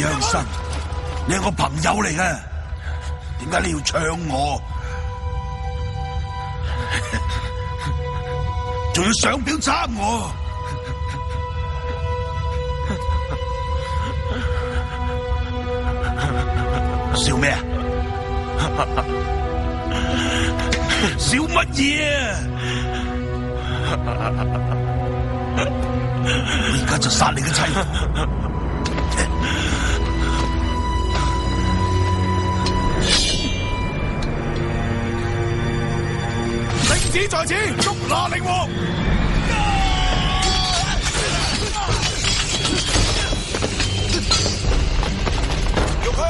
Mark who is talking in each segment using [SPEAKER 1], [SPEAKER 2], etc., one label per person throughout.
[SPEAKER 1] 央生，你係我朋友嚟嘅，點解你要搶我？仲要上表參我？笑咩啊？笑乜嘢啊？我而家就殺你嘅妻婦！聖旨在此，捉拿靈王！玉香！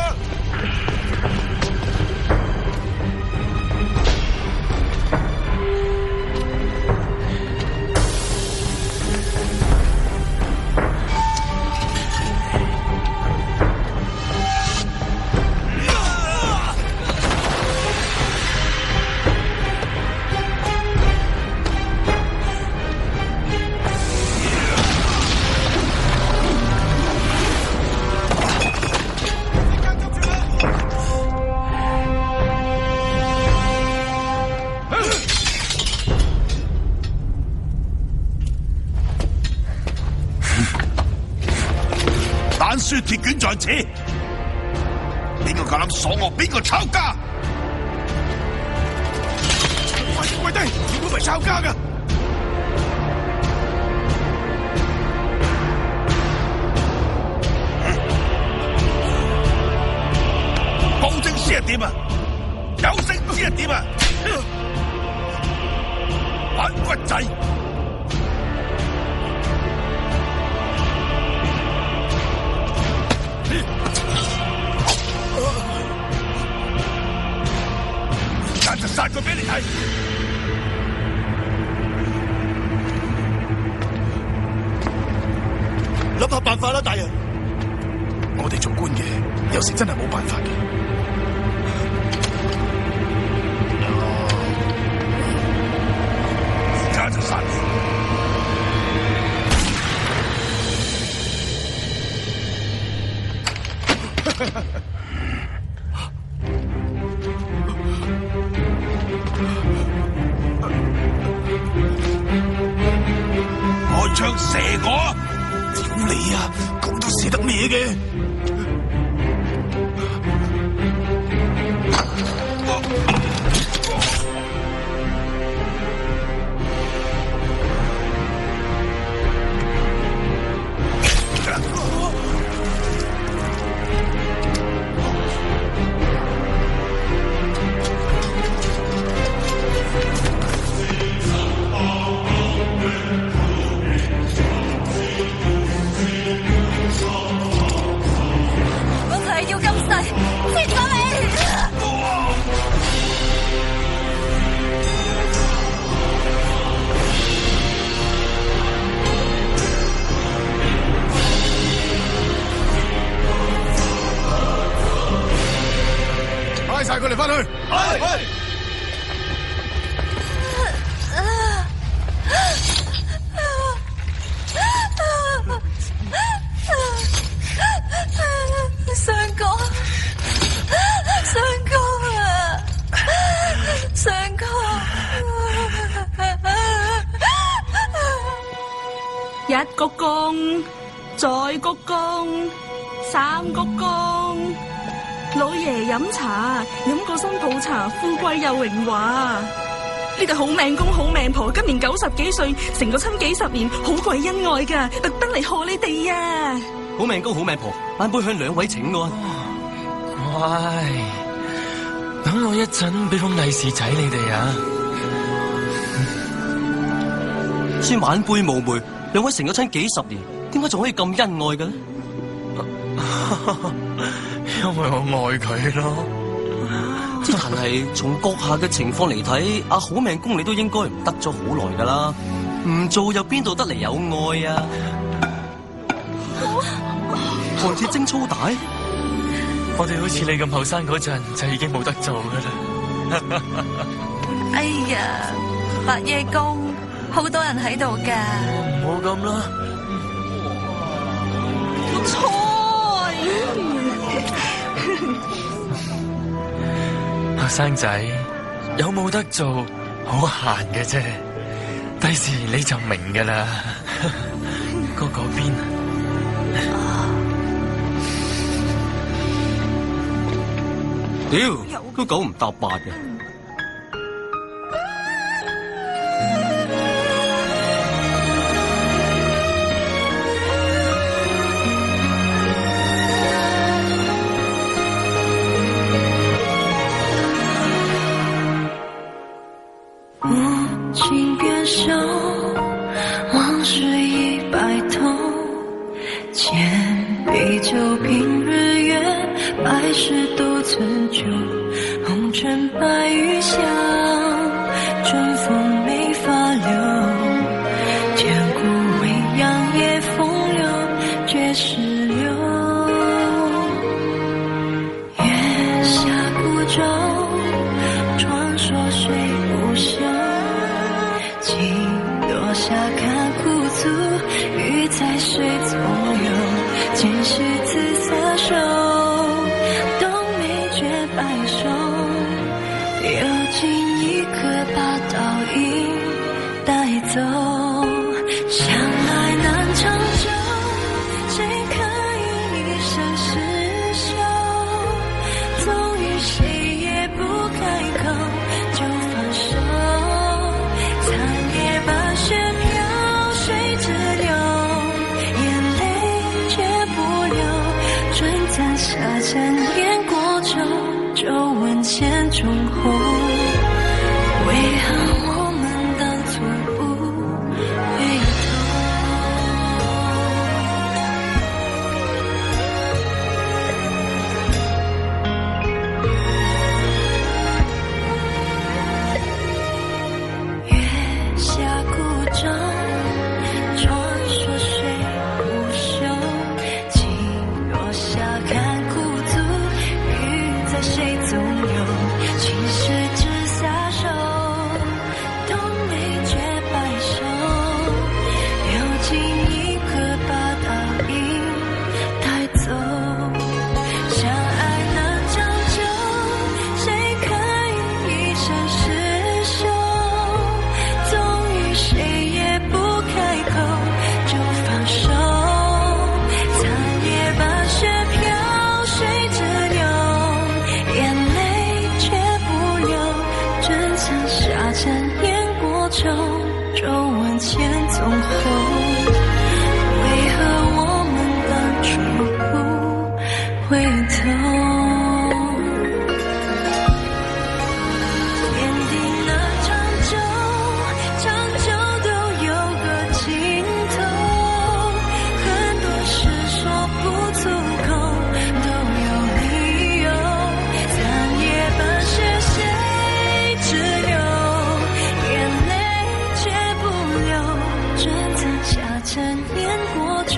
[SPEAKER 1] 書鐵卷在此，邊個夠膽鎖我，邊個抄家？跪低，點會唔係抄家㗎？保證師係點啊？有聲師係點啊？反骨仔！就殺佢俾你睇！諗下辦法啦，大人。我哋做官嘅，有時真係冇辦法嘅。而家就殺你！開槍射我！屌你啊！咁都射得咩嘅？晒佢哋翻去。係。
[SPEAKER 2] 相公啊，相公。
[SPEAKER 3] 一鞠躬，再鞠躬，三鞠躬。老爺飲茶，飲個新抱茶，富貴又榮華。呢對好命公好命婆，今年90幾歲，成個親幾十年，好鬼恩愛噶，特登嚟賀你哋啊！
[SPEAKER 4] 好命公好命婆，晚輩向兩位請安。
[SPEAKER 5] 乖，等我一陣俾封利是仔你哋啊！
[SPEAKER 4] 算晚輩無媒，兩位成咗親幾十年，點解仲可以咁恩愛嘅咧？
[SPEAKER 5] 因為我愛佢咯。
[SPEAKER 4] 之但係從閣下嘅情況嚟睇，阿好命公你都應該唔得咗好耐噶啦，唔做又邊度得嚟有愛啊？寒鐵貞操帶，
[SPEAKER 5] 我哋好似你咁後生嗰陣就已經冇得做噶啦。
[SPEAKER 2] 哎呀，白夜公，好多人喺度噶。
[SPEAKER 5] 唔好咁啦。
[SPEAKER 3] 菜。
[SPEAKER 5] 個生仔有冇得做好閒嘅啫，第時你就明㗎啦。嗰邊
[SPEAKER 4] 屌，都九唔搭八嘅。
[SPEAKER 6] 无情变手，往事已白头，千杯酒平日月，百事都曾旧，红尘白玉香，春风没法留，千古未央夜风流，绝世流，月下孤舟，传说谁不休，情落下看孤足，雨在水中游，前世自撒手，冬梅绝白首，有情一刻把倒影带走，相爱难长久，谁可以一生厮守，终于谁也不开口就放手，残叶把雪飘，水直流，眼泪却不流，春残夏残烟过皱，皱纹千种红，为何我们当初不回头，月下孤舟，传说谁不休，情落下看孤足，雨在谁中游，青石只撒手，冬梅绝白首，有情一刻把倒影带走，相爱难长久，谁可以一生厮守，终于谁也不开口就放手，残叶把雪飘，水直流，眼泪却不流，春残夏残烟过皱，皱纹千种红，为何我们当初不回头，天地那长久，长久都有个尽头，很多事说不出口，都有理由，残叶把雪谁只留，眼泪却不流，春残夏残烟过皱。